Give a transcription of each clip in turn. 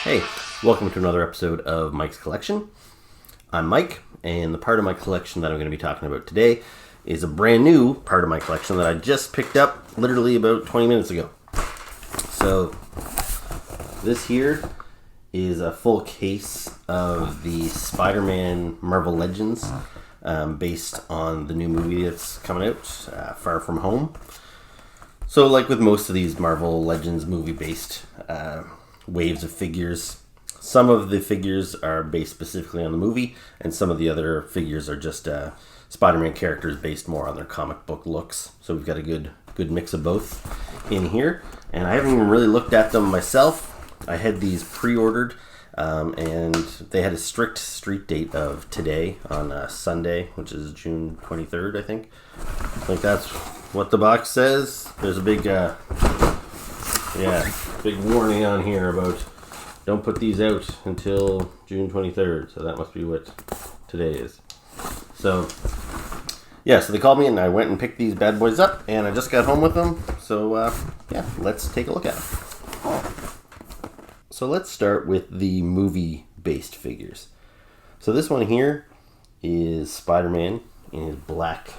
Hey, welcome to another episode of Mike's Collection. I'm Mike, and the part of my collection that I'm going to be talking about today is a brand new part of my collection that I just picked up literally about 20 minutes ago. So, this here is a full case of the Spider-Man Marvel Legends based on the new movie that's coming out, Far From Home. So, like with most of these Marvel Legends movie-based waves of figures, some of the figures are based specifically on the movie, and some of the other figures are just Spider-Man characters based more on their comic book looks. So we've got a good mix of both in here, and I haven't even really looked at them myself. I had these pre-ordered, and they had a strict street date of today on Sunday, which is June 23rd, I think. I think that's what the box says. There's a big big warning on here about don't put these out until June 23rd. So that must be what today is. So, yeah, so they called me and I went and picked these bad boys up and I just got home with them. So, let's take a look at them. So let's start with the movie-based figures. So this one here is Spider-Man in his black,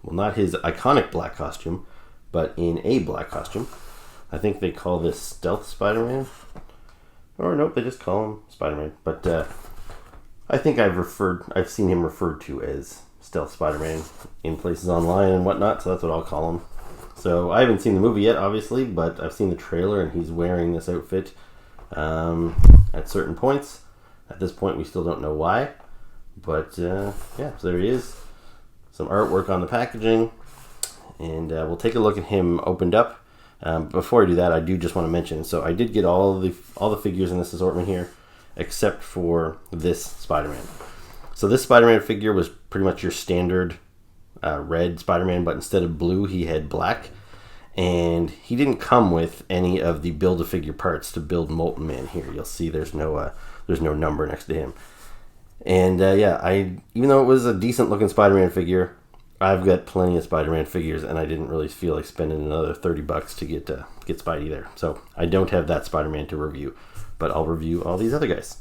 well, not his iconic black costume, but in a black costume. I think they call this Stealth Spider-Man. Or nope, they just call him Spider-Man. But I think I've seen him referred to as Stealth Spider-Man in places online and whatnot, so that's what I'll call him. So I haven't seen the movie yet, obviously, but I've seen the trailer and he's wearing this outfit at certain points. At this point, we still don't know why. But so there he is. Some artwork on the packaging. And we'll take a look at him opened up. Before I do that, I do just want to mention, so I did get all the figures in this assortment here, except for this Spider-Man. So this Spider-Man figure was pretty much your standard red Spider-Man, but instead of blue, he had black. And he didn't come with any of the Build-A-Figure parts to build Molten Man here. You'll see there's no number next to him. And even though it was a decent looking Spider-Man figure, I've got plenty of Spider-Man figures, and I didn't really feel like spending another $30 to get Spidey there. So I don't have that Spider-Man to review, but I'll review all these other guys.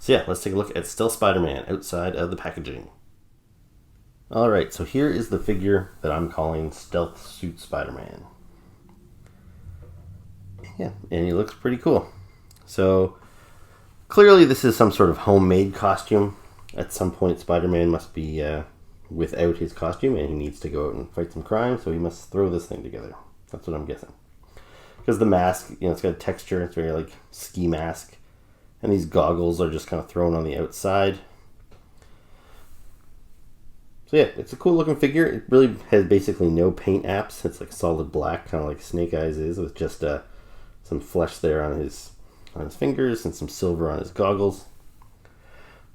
So yeah, let's take a look at Stealth Spider-Man outside of the packaging. Alright, so here is the figure that I'm calling Stealth Suit Spider-Man. Yeah, and he looks pretty cool. So clearly this is some sort of homemade costume. At some point Spider-Man must be without his costume and he needs to go out and fight some crime, so he must throw this thing together. That's what I'm guessing. Because the mask, it's got a texture, it's very like ski mask. And these goggles are just kind of thrown on the outside. So yeah, it's a cool looking figure. It really has basically no paint apps. It's like solid black, kind of like Snake Eyes is, with just some flesh there on his fingers and some silver on his goggles.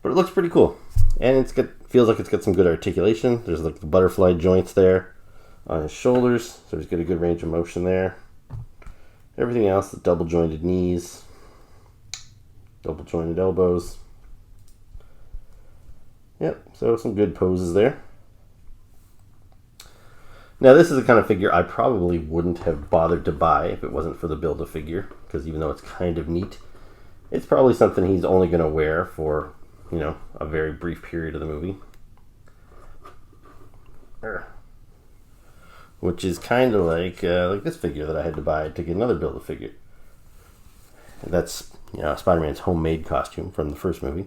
But it looks pretty cool. And feels like it's got some good articulation. There's like the butterfly joints there on his shoulders, so he's got a good range of motion there. Everything else, the double jointed knees, double jointed elbows. Yep, so some good poses there. Now this is the kind of figure I probably wouldn't have bothered to buy if it wasn't for the Build-A-Figure, because even though it's kind of neat, it's probably something he's only going to wear for a very brief period of the movie. Which is kind of like this figure that I had to buy to get another Build-A-Figure. That's Spider-Man's homemade costume from the first movie.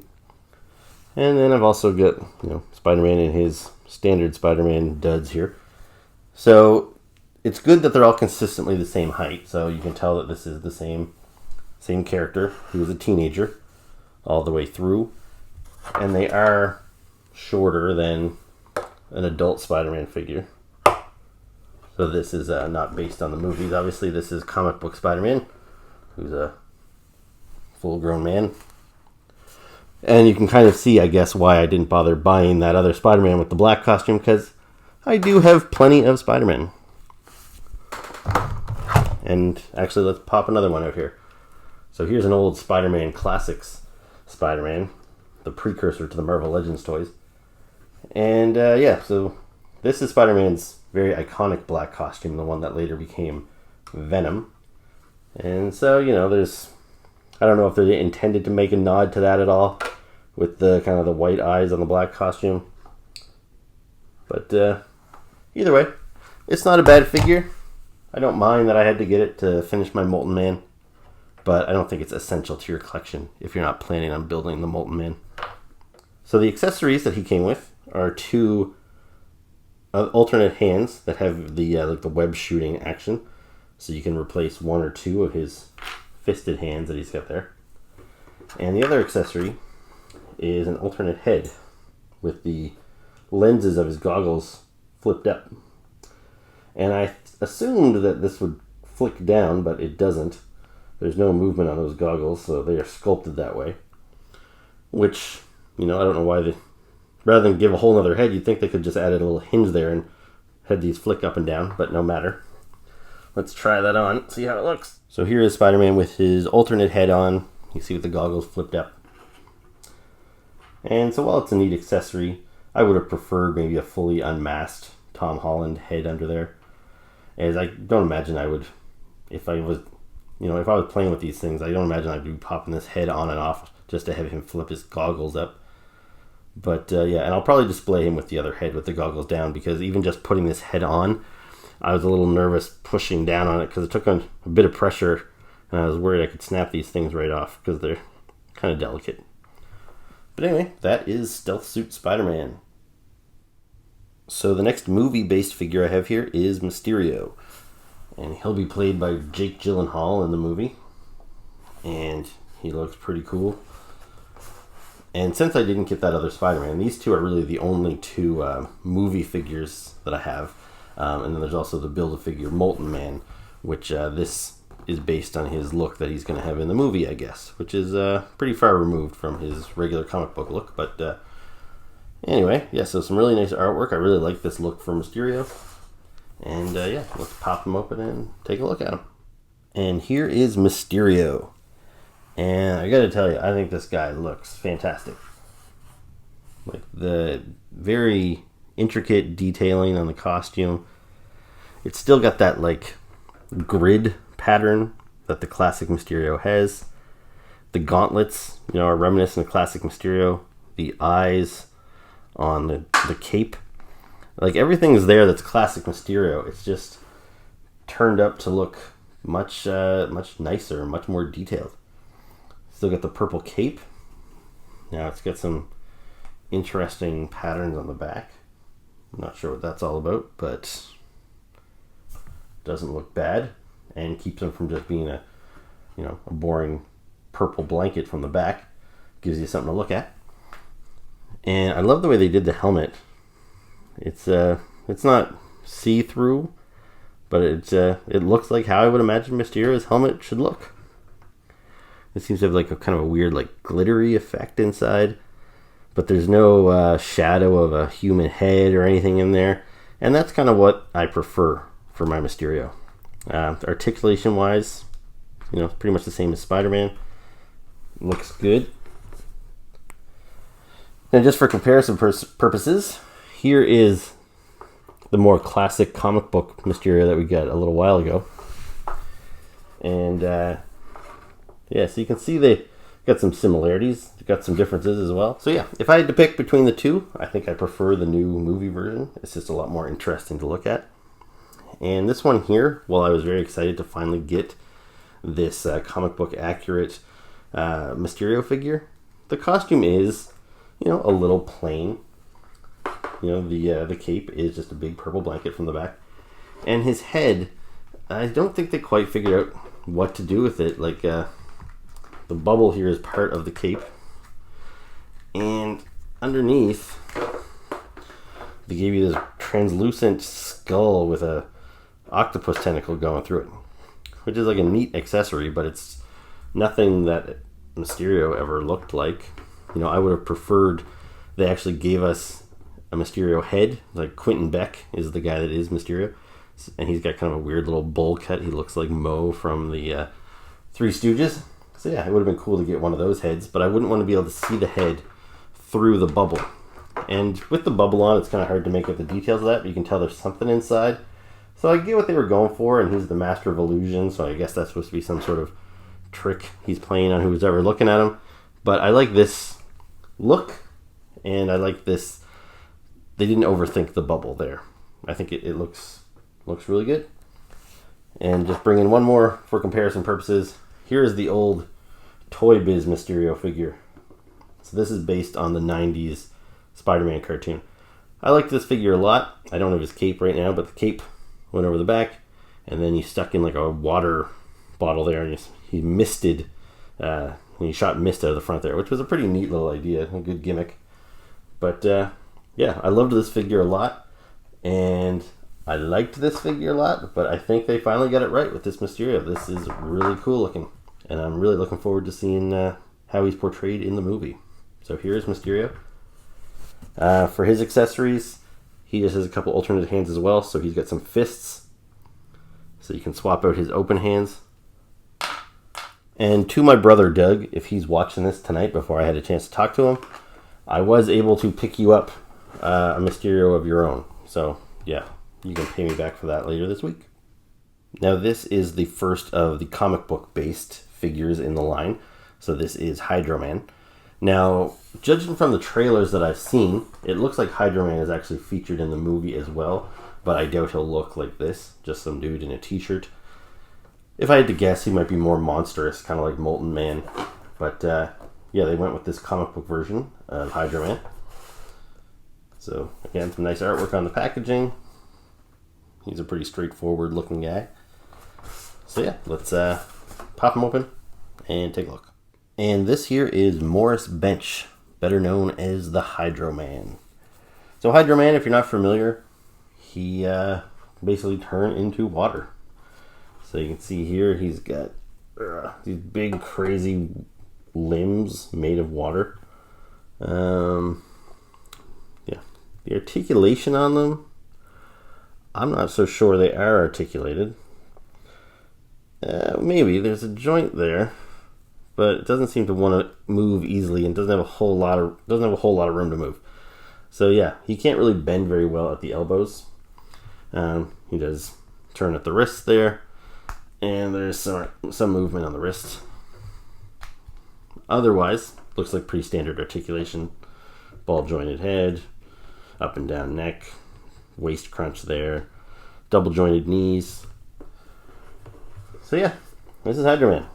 And then I've also got Spider-Man in his standard Spider-Man duds here. So it's good that they're all consistently the same height, so you can tell that this is the same character. He was a teenager all the way through. And they are shorter than an adult Spider-Man figure. So this is not based on the movies. Obviously, this is comic book Spider-Man, who's a full-grown man. And you can kind of see, I guess, why I didn't bother buying that other Spider-Man with the black costume, because I do have plenty of Spider-Man. And actually, let's pop another one out here. So here's an old Spider-Man Classics Spider-Man, the precursor to the Marvel Legends toys. And so this is Spider-Man's very iconic black costume, the one that later became Venom. And so, there's I don't know if they intended to make a nod to that at all with the kind of the white eyes on the black costume. But either way, it's not a bad figure. I don't mind that I had to get it to finish my Molten Man, but I don't think it's essential to your collection if you're not planning on building the Molten Man. So the accessories that he came with are 2 alternate hands that have the like the web shooting action, so you can replace 1 or 2 of his fisted hands that he's got there. And the other accessory is an alternate head with the lenses of his goggles flipped up. And I assumed that this would flick down, but it doesn't. There's no movement on those goggles, so they are sculpted that way. Which, I don't know why rather than give a whole other head, you'd think they could just add a little hinge there and had these flick up and down, but no matter. Let's try that on, see how it looks. So here is Spider-Man with his alternate head on. You see with the goggles flipped up. And so while it's a neat accessory, I would have preferred maybe a fully unmasked Tom Holland head under there. As I don't imagine I would, if I was playing with these things, I don't imagine I'd be popping this head on and off just to have him flip his goggles up. But yeah, and I'll probably display him with the other head with the goggles down, because even just putting this head on, I was a little nervous pushing down on it because it took on a bit of pressure, and I was worried I could snap these things right off because they're kind of delicate. But anyway, that is Stealth Suit Spider-Man. So the next movie-based figure I have here is Mysterio. And he'll be played by Jake Gyllenhaal in the movie. And he looks pretty cool. And since I didn't get that other Spider-Man, these 2 are really the only 2 movie figures that I have. And then there's also the Build-A-Figure Molten Man, which this is based on his look that he's going to have in the movie, I guess. Which is pretty far removed from his regular comic book look. But anyway, yeah, so some really nice artwork. I really like this look for Mysterio. And yeah, let's pop him open and take a look at him. And here is Mysterio. And I gotta tell you, I think this guy looks fantastic. Like the very intricate detailing on the costume. It's still got that like grid pattern that the classic Mysterio has. The gauntlets, are reminiscent of classic Mysterio. The eyes on the cape. Like everything's there that's classic Mysterio. It's just turned up to look much nicer, much more detailed. Still got the purple cape. Now it's got some interesting patterns on the back. I'm not sure what that's all about, but doesn't look bad and keeps him from just being a boring purple blanket from the back. Gives you something to look at. And I love the way they did the helmet. It's not see-through, but it looks like how I would imagine Mysterio's helmet should look. It seems to have like a kind of a weird like glittery effect inside, but there's no shadow of a human head or anything in there, and that's kind of what I prefer for my Mysterio. Articulation wise, it's pretty much the same as Spider-Man. Looks good. And just for comparison purposes, here is the more classic comic book Mysterio that we got a little while ago. And yeah, so you can see they got some similarities, got some differences as well. So yeah, if I had to pick between the 2, I think I prefer the new movie version. It's just a lot more interesting to look at. And this one here, well, I was very excited to finally get this comic book accurate Mysterio figure. The costume is, a little plain. The cape is just a big purple blanket from the back. And his head, I don't think they quite figured out what to do with it. Like, the bubble here is part of the cape. And underneath, they gave you this translucent skull with a octopus tentacle going through it. Which is like a neat accessory, but it's nothing that Mysterio ever looked like. I would have preferred they actually gave us a Mysterio head. Like Quentin Beck is the guy that is Mysterio. And he's got kind of a weird little bowl cut. He looks like Mo from the Three Stooges. So yeah, it would have been cool to get one of those heads, but I wouldn't want to be able to see the head through the bubble. And with the bubble on, it's kind of hard to make out the details of that, but you can tell there's something inside. So I get what they were going for, and he's the master of illusion, so I guess that's supposed to be some sort of trick he's playing on who's ever looking at him. But I like this look, and I like this. They didn't overthink the bubble there. I think it looks really good. And just bring in one more for comparison purposes. Here's the old Toy Biz Mysterio figure. So this is based on the 90s Spider-Man cartoon. I like this figure a lot. I don't have his cape right now, but the cape went over the back, and then he stuck in like a water bottle there, and he misted, when he shot mist out of the front there, which was a pretty neat little idea, a good gimmick. But yeah, I loved this figure a lot, and I liked this figure a lot, but I think they finally got it right with this Mysterio. This is really cool looking, and I'm really looking forward to seeing how he's portrayed in the movie. So here's Mysterio. For his accessories, he just has a couple alternate hands as well, so he's got some fists, so you can swap out his open hands. And to my brother Doug, if he's watching this tonight before I had a chance to talk to him, I was able to pick you up a Mysterio of your own. So yeah, you can pay me back for that later this week. Now this is the first of the comic book based figures in the line. So this is Hydro Man. Now, judging from the trailers that I've seen, it looks like Hydro Man is actually featured in the movie as well, but I doubt he'll look like this, just some dude in a t-shirt. If I had to guess, he might be more monstrous, kind of like Molten Man. But yeah, they went with this comic book version of Hydro Man. So again, some nice artwork on the packaging. He's a pretty straightforward looking guy. So yeah, let's pop him open and take a look. And this here is Morris Bench, better known as the Hydro Man. So Hydro Man, if you're not familiar, he basically turned into water. So you can see here he's got these big crazy limbs made of water. Yeah, the articulation on them, I'm not so sure they are articulated. Maybe there's a joint there, but it doesn't seem to want to move easily, and doesn't have a whole lot of room to move. So yeah, he can't really bend very well at the elbows. He does turn at the wrists there, and there's some movement on the wrist. Otherwise, looks like pretty standard articulation. Ball jointed head, up and down neck, waist crunch there, double jointed knees. So yeah, this is Hydro Man.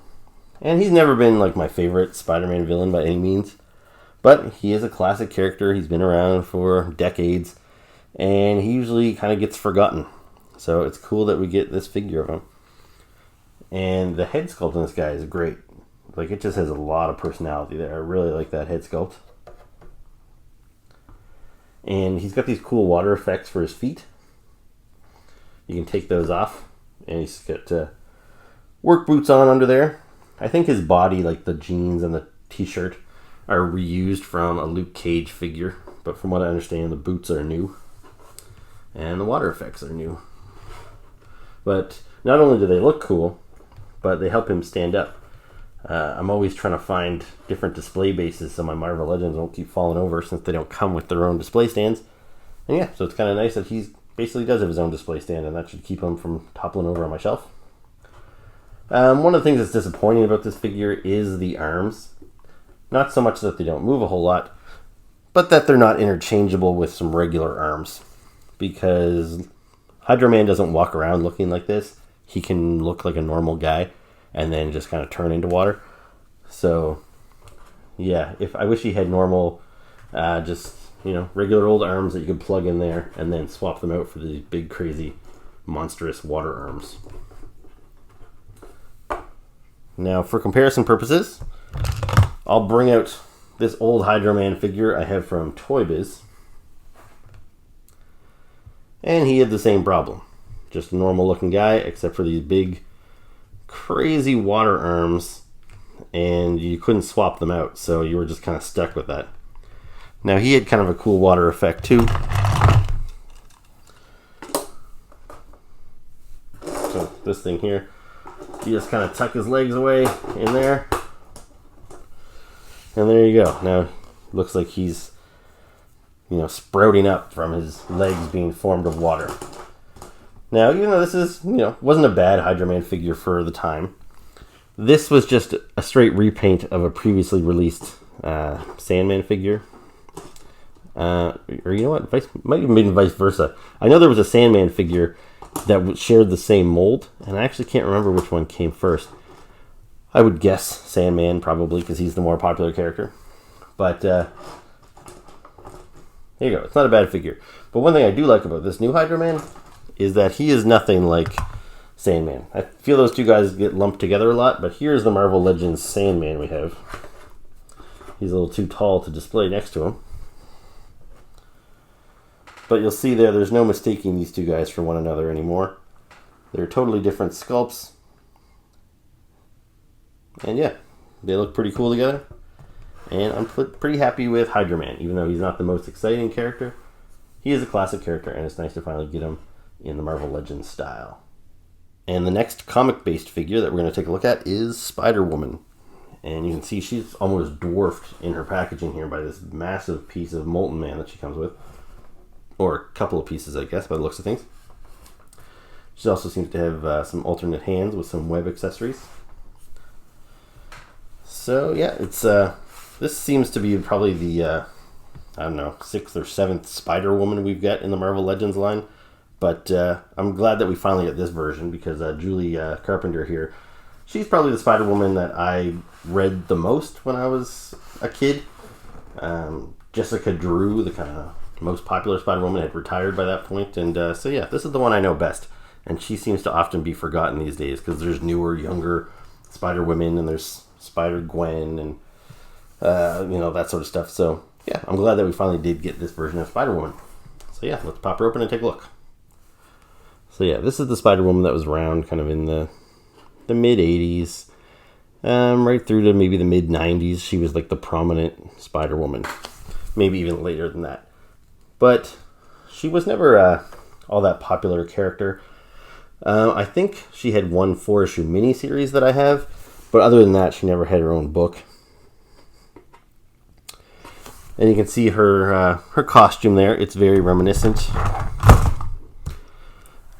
And he's never been like my favorite Spider-Man villain by any means, but he is a classic character. He's been around for decades, and he usually kind of gets forgotten. So it's cool that we get this figure of him. And the head sculpt on this guy is great. Like, it just has a lot of personality there. I really like that head sculpt. And he's got these cool water effects for his feet. You can take those off, and he's got work boots on under there. I think his body, like the jeans and the t-shirt, are reused from a Luke Cage figure, but from what I understand, the boots are new and the water effects are new. But not only do they look cool, but they help him stand up. I'm always trying to find different display bases so my Marvel Legends won't keep falling over, since they don't come with their own display stands. And yeah, so it's kind of nice that he basically does have his own display stand, and that should keep him from toppling over on my shelf. One of the things that's disappointing about this figure is the arms. Not so much that they don't move a whole lot, but that they're not interchangeable with some regular arms. Because Hydro Man doesn't walk around looking like this. He can look like a normal guy and then just kind of turn into water. So yeah, if I wish he had normal, just, you know, regular old arms that you could plug in there and then swap them out for these big, crazy, monstrous water arms. Now, for comparison purposes, I'll bring out this old Hydro Man figure I have from Toy Biz. And he had the same problem. Just a normal looking guy, except for these big, crazy water arms. And you couldn't swap them out, so you were just kind of stuck with that. Now, he had kind of a cool water effect too. So, this thing here, you just kind of tuck his legs away in there. And there you go. Now, looks like he's, you know, sprouting up from his legs being formed of water. Now, even though this is, you know, wasn't a bad Hydro Man figure for the time, This was just a straight repaint of a previously released Sandman figure. Or you know what? Might even been vice versa. I know there was a Sandman figure that shared the same mold, and I actually can't remember which one came first. I would guess Sandman, probably, because he's the more popular character. But, there you go. It's not a bad figure. But one thing I do like about this new Hydro Man is that he is nothing like Sandman. I feel those two guys get lumped together a lot, but here's the Marvel Legends Sandman we have. He's a little too tall to display next to him. But you'll see there's no mistaking these two guys for one another anymore. They're totally different sculpts. And yeah, they look pretty cool together. And I'm pretty happy with Hydro Man, even though he's not the most exciting character. He is a classic character, and it's nice to finally get him in the Marvel Legends style. And the next comic-based figure that we're going to take a look at is Spider-Woman. And you can see she's almost dwarfed in her packaging here by this massive piece of Molten Man that she comes with. Or a couple of pieces, I guess, by the looks of things. She also seems to have some alternate hands with some web accessories. So yeah, it's this seems to be probably the I don't know, 6th or 7th Spider-Woman we've got in the Marvel Legends line. But I'm glad that we finally get this version because Julie Carpenter here, she's probably the Spider-Woman that I read the most when I was a kid. Jessica Drew, the kind of most popular Spider-Woman, had retired by that point. And so yeah, this is the one I know best. And she seems to often be forgotten these days because there's newer, younger Spider-Women and there's Spider-Gwen and that sort of stuff. So yeah, I'm glad that we finally did get this version of Spider-Woman. So yeah, let's pop her open and take a look. So yeah, this is the Spider-Woman that was around kind of in the mid-80s, right through to maybe the mid-90s. She was like the prominent Spider-Woman, maybe even later than that. But she was never all that popular character. I think she had one 4-issue miniseries that I have, but other than that, she never had her own book. And you can see her costume there. It's very reminiscent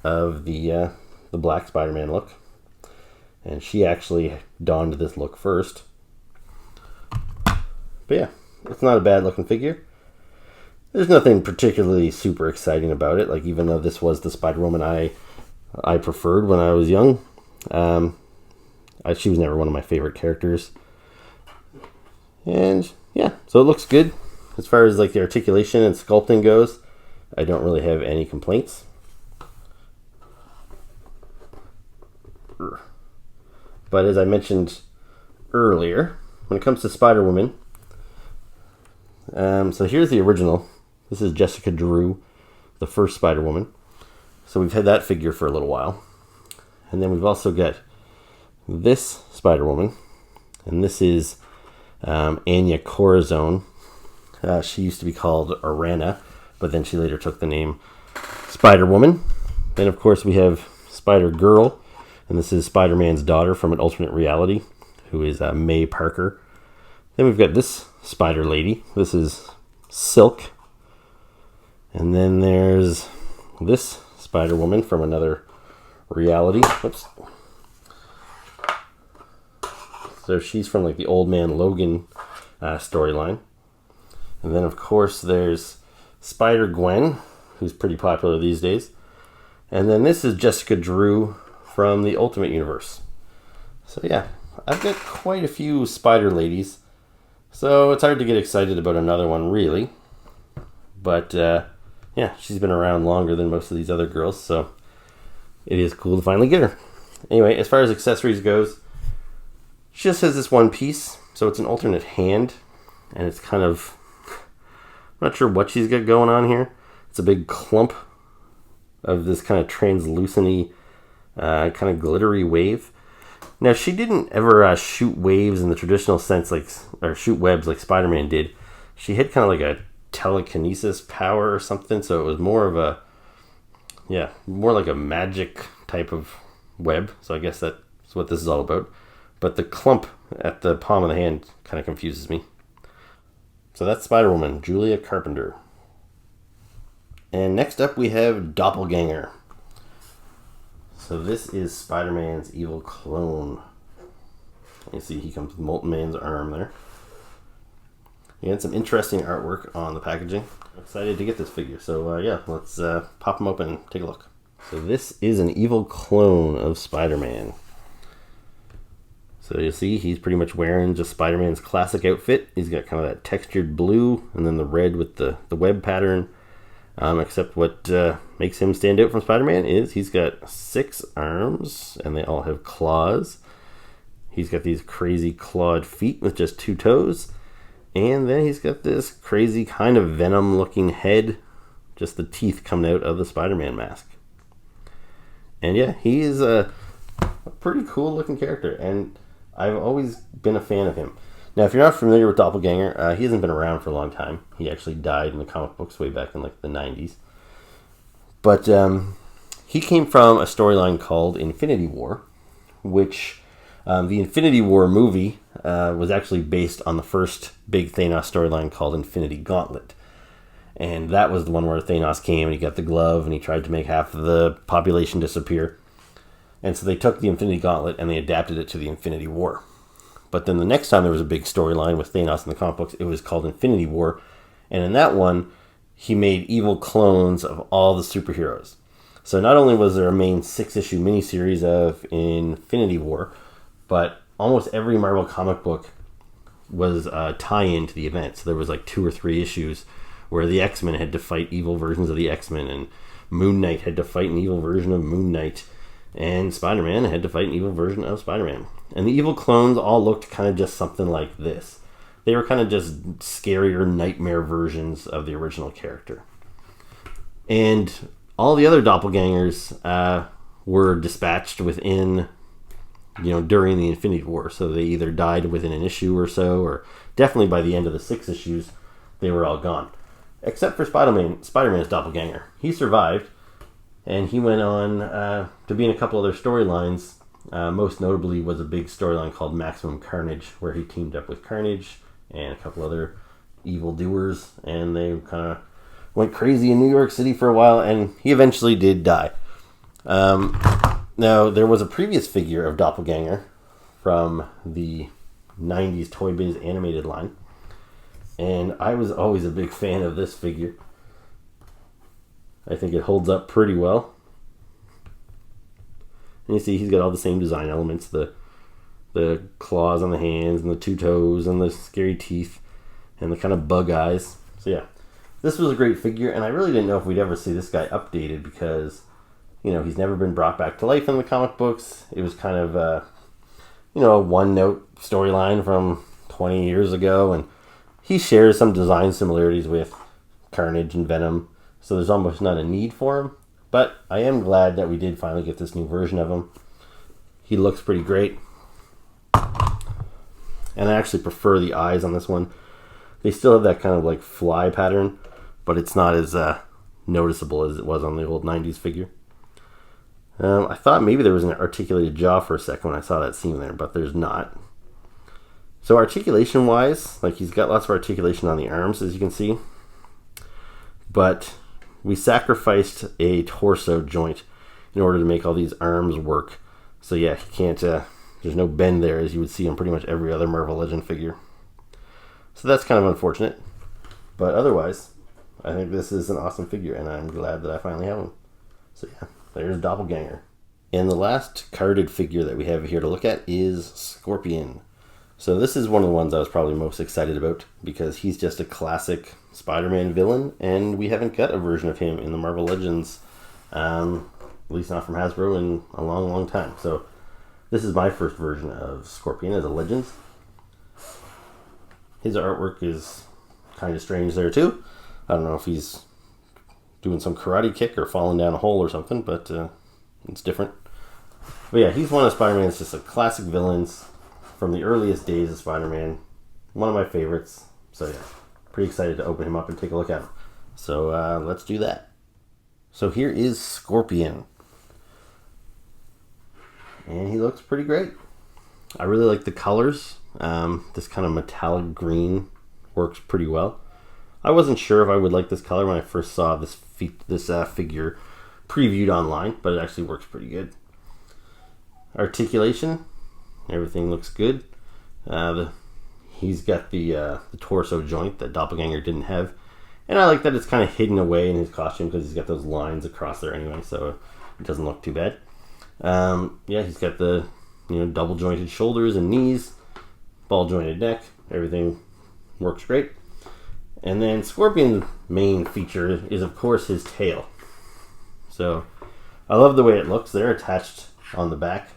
of the Black Spider-Man look. And she actually donned this look first. But yeah, it's not a bad looking figure. There's nothing particularly super exciting about it. Like, even though this was the Spider-Woman I preferred when I was young, she was never one of my favorite characters. And yeah, so it looks good. As far as like the articulation and sculpting goes, I don't really have any complaints. But as I mentioned earlier, when it comes to Spider-Woman, so here's the original. This is Jessica Drew, the first Spider-Woman. So we've had that figure for a little while. And then we've also got this Spider-Woman. And this is Anya Corazon. She used to be called Arana, but then she later took the name Spider-Woman. Then, of course, we have Spider-Girl. And this is Spider-Man's daughter from an alternate reality, who is May Parker. Then we've got this Spider-Lady. This is Silk. And then there's this Spider-Woman from another reality. Whoops. So she's from like the Old Man Logan storyline. And then, of course, there's Spider-Gwen, who's pretty popular these days. And then this is Jessica Drew from the Ultimate Universe. So yeah, I've got quite a few Spider Ladies. So it's hard to get excited about another one, really. But yeah, she's been around longer than most of these other girls, so it is cool to finally get her. Anyway, as far as accessories goes, she just has this one piece, so it's an alternate hand, and it's kind of, I'm not sure what she's got going on here. It's a big clump of this kind of translucent-y, kind of glittery wave. Now, she didn't ever shoot waves in the traditional sense, or shoot webs like Spider-Man did. She had kind of like a telekinesis power or something, so it was more of a, more like a magic type of web. So I guess that's what this is all about. But the clump at the palm of the hand kind of confuses me. So that's Spider-Woman, Julia Carpenter. And next up we have Doppleganger. So this is Spider-Man's evil clone. You see he comes with Molten Man's arm there. He had some interesting artwork on the packaging. I'm excited to get this figure. So yeah, let's pop him open and take a look. So this is an evil clone of Spider-Man. So you see he's pretty much wearing just Spider-Man's classic outfit. He's got kind of that textured blue and then the red with the web pattern. Except what makes him stand out from Spider-Man is he's got 6 arms and they all have claws. He's got these crazy clawed feet with just 2 toes. And then he's got this crazy kind of Venom looking head. Just the teeth coming out of the Spider-Man mask. And yeah, he is a pretty cool looking character. And I've always been a fan of him. Now, if you're not familiar with Doppleganger, he hasn't been around for a long time. He actually died in the comic books way back in like the 90s. But he came from a storyline called Infinity War, which the Infinity War movie was actually based on the first big Thanos storyline called Infinity Gauntlet. And that was the one where Thanos came and he got the glove and he tried to make half of the population disappear. And so they took the Infinity Gauntlet and they adapted it to the Infinity War. But then the next time there was a big storyline with Thanos in the comic books, it was called Infinity War. And in that one, he made evil clones of all the superheroes. So not only was there a main 6-issue miniseries of Infinity War, but almost every Marvel comic book was a tie-in to the event. So there was like 2 or 3 issues where the X-Men had to fight evil versions of the X-Men, and Moon Knight had to fight an evil version of Moon Knight, and Spider-Man had to fight an evil version of Spider-Man. And the evil clones all looked kind of just something like this. They were kind of just scarier nightmare versions of the original character. And all the other doppelgangers were dispatched within, during the Infinity War. So they either died within an issue or so, or definitely by the end of the 6 issues, they were all gone. Except for Spider-Man's doppelganger. He survived, and he went on to be in a couple other storylines. Most notably was a big storyline called Maximum Carnage, where he teamed up with Carnage and a couple other evildoers, and they kind of went crazy in New York City for a while, and he eventually did die. Now, there was a previous figure of Doppelganger from the 90s Toy Biz animated line, and I was always a big fan of this figure. I think it holds up pretty well. And you see he's got all the same design elements, the claws on the hands and the 2 toes and the scary teeth and the kind of bug eyes. So yeah, this was a great figure, and I really didn't know if we'd ever see this guy updated because, he's never been brought back to life in the comic books. It was kind of a one-note storyline from 20 years ago, and he shares some design similarities with Carnage and Venom, so there's almost not a need for him. But I am glad that we did finally get this new version of him. He looks pretty great. And I actually prefer the eyes on this one. They still have that kind of like fly pattern, but it's not as noticeable as it was on the old 90s figure. I thought maybe there was an articulated jaw for a second when I saw that seam there, but there's not. So articulation wise, like he's got lots of articulation on the arms, as you can see. But we sacrificed a torso joint in order to make all these arms work. So yeah, he can't, there's no bend there as you would see on pretty much every other Marvel Legend figure. So that's kind of unfortunate. But otherwise, I think this is an awesome figure, and I'm glad that I finally have him. So yeah, there's Doppelganger. And the last carded figure that we have here to look at is Scorpion. So this is one of the ones I was probably most excited about because he's just a classic Spider-Man villain, and we haven't got a version of him in the Marvel Legends, at least not from Hasbro, in a long, long time. So this is my first version of Scorpion as a Legends. His artwork is kind of strange there too. I don't know if he's doing some karate kick or falling down a hole or something, but it's different. But yeah, he's one of Spider-Man's just a classic villains from the earliest days of Spider-Man. One of my favorites. So yeah, pretty excited to open him up and take a look at him. So let's do that. So here is Scorpion. And he looks pretty great. I really like the colors. This kind of metallic green works pretty well. I wasn't sure if I would like this color when I first saw this figure previewed online, but it actually works pretty good. Articulation, everything looks good. He's got the torso joint that Doppleganger didn't have. And I like that it's kind of hidden away in his costume because he's got those lines across there anyway, so it doesn't look too bad. Yeah, he's got the double jointed shoulders and knees, ball jointed neck. Everything works great. And then Scorpion's main feature is, of course, his tail. So I love the way it looks. They're attached on the back,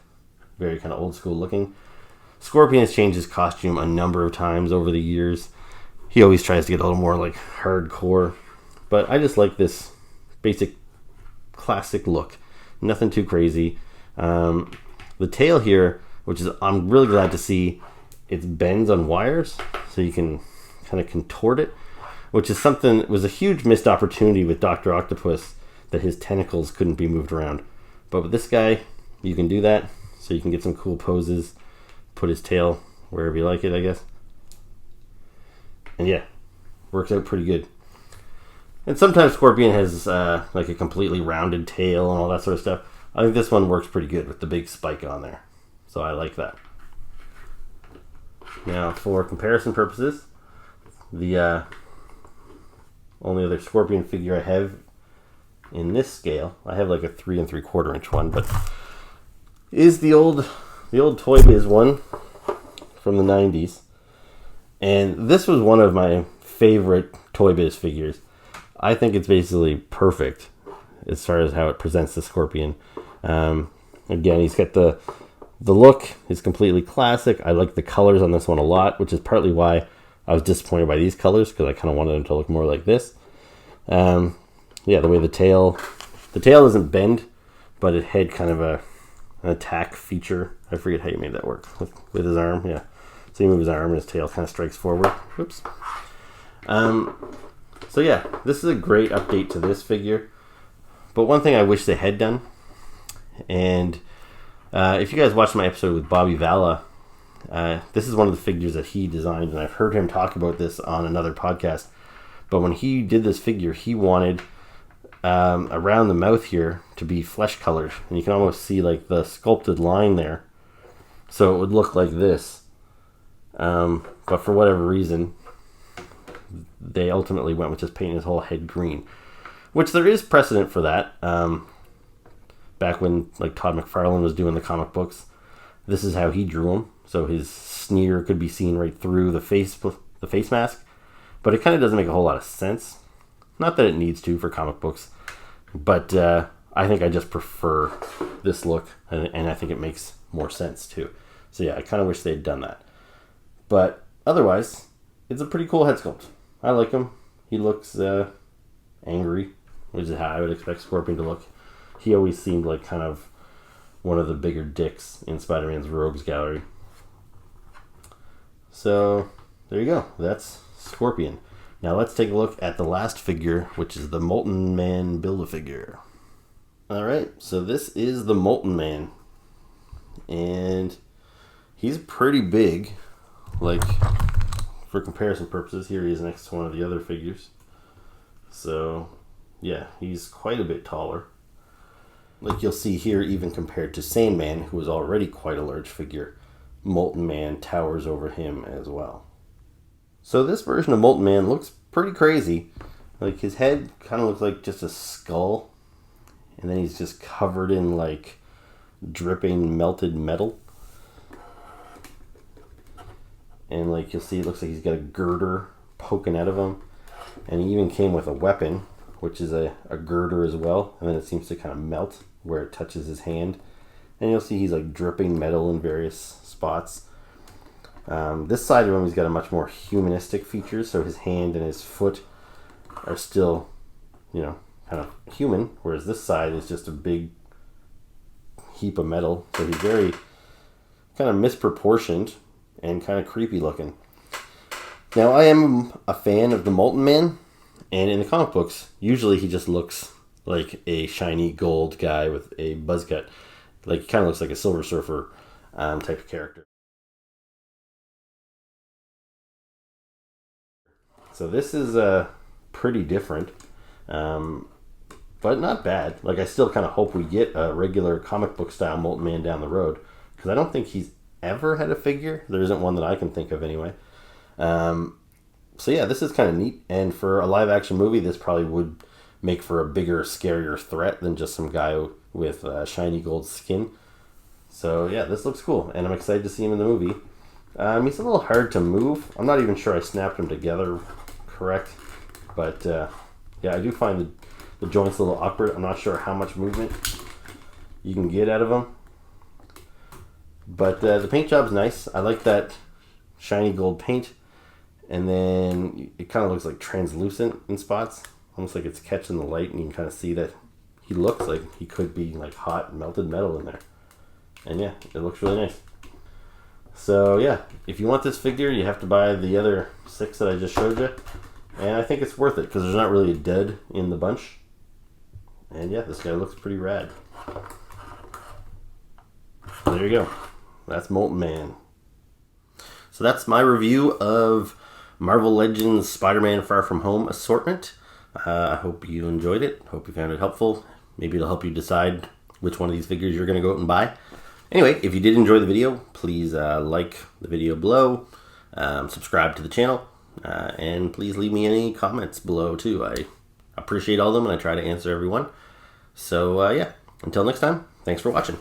very kind of old school looking. Scorpion has changed his costume a number of times over the years. He always tries to get a little more like hardcore, but I just like this basic classic look. Nothing too crazy. The tail here, which is I'm really glad to see, it bends on wires, so you can kind of contort it, which is something was a huge missed opportunity with Dr. Octopus, that his tentacles couldn't be moved around. But with this guy, you can do that, so you can get some cool poses, put his tail wherever you like it, I guess. And yeah, works out pretty good. And sometimes Scorpion has like a completely rounded tail and all that sort of stuff. I think this one works pretty good with the big spike on there. So I like that. Now, for comparison purposes, the only other Scorpion figure I have in this scale, I have like a 3 3/4 inch one, but is the old Toy Biz one from the 90s. And this was one of my favorite Toy Biz figures. I think it's basically perfect as far as how it presents the Scorpion. Again, he's got the look is completely classic. I like the colors on this one a lot, which is partly why I was disappointed by these colors, because I kind of wanted them to look more like this. Yeah, the way the tail doesn't bend, but it had kind of an attack feature. I forget how you made that work with his arm. Yeah, so you move his arm and his tail kind of strikes forward. Whoops. So yeah, this is a great update to this figure. But one thing I wish they had done, and if you guys watched my episode with Bobby Valla, this is one of the figures that he designed, and I've heard him talk about this on another podcast. But when he did this figure, he wanted around the mouth here to be flesh colored, and you can almost see like the sculpted line there, so it would look like this. But for whatever reason, they ultimately went with just painting his whole head green, which there is precedent for that. Back when like Todd McFarlane was doing the comic books, this is how he drew him, so his sneer could be seen right through the face mask. But it kind of doesn't make a whole lot of sense. Not that it needs to for comic books, but I think I just prefer this look, and I think it makes more sense too. So yeah, I kind of wish they'd done that. But otherwise, it's a pretty cool head sculpt. I like him. He looks angry, which is how I would expect Scorpion to look. He always seemed like kind of one of the bigger dicks in Spider-Man's Rogues Gallery. So there you go. That's Scorpion. Now let's take a look at the last figure, which is the Molten Man Build-A-Figure. Alright, so this is the Molten Man. And he's pretty big. Like, for comparison purposes, here he is next to one of the other figures. So, yeah, he's quite a bit taller. Like you'll see here, even compared to Sandman, who was already quite a large figure, Molten Man towers over him as well. So this version of Molten Man looks pretty crazy. Like his head kind of looks like just a skull, and then he's just covered in like dripping melted metal. And like you'll see, it looks like he's got a girder poking out of him, and he even came with a weapon, which is a girder as well, and then it seems to kind of melt where it touches his hand, and you'll see he's like dripping metal in various spots. This side of him, he's got a much more humanistic features, so his hand and his foot are still, kind of human, whereas this side is just a big heap of metal, so he's very kind of misproportioned and kind of creepy looking. Now, I am a fan of the Molten Man, and in the comic books, usually he just looks like a shiny gold guy with a buzz cut. Like, he kind of looks like a Silver Surfer type of character. So this is pretty different, but not bad. Like, I still kind of hope we get a regular comic book style Molten Man down the road, because I don't think he's ever had a figure. There isn't one that I can think of anyway. So yeah, this is kind of neat. And for a live action movie, this probably would make for a bigger, scarier threat than just some guy with shiny gold skin. So yeah, this looks cool, and I'm excited to see him in the movie. He's a little hard to move. I'm not even sure I snapped him together correct, but yeah, I do find the joints a little awkward. I'm not sure how much movement you can get out of him, but the paint job's nice. I like that shiny gold paint, and then it kind of looks like translucent in spots, almost like it's catching the light, and you can kind of see that he looks like he could be like hot melted metal in there. And yeah, it looks really nice. So yeah, if you want this figure, you have to buy the other 6 that I just showed you. And I think it's worth it because there's not really a dud in the bunch. And yeah, this guy looks pretty rad. So there you go. That's Molten Man. So that's my review of Marvel Legends Spider-Man Far From Home assortment. I hope you enjoyed it. Hope you found it helpful. Maybe it'll help you decide which one of these figures you're going to go out and buy. Anyway, if you did enjoy the video, please like the video below, subscribe to the channel, and please leave me any comments below too. I appreciate all of them, and I try to answer everyone. So yeah, until next time, thanks for watching.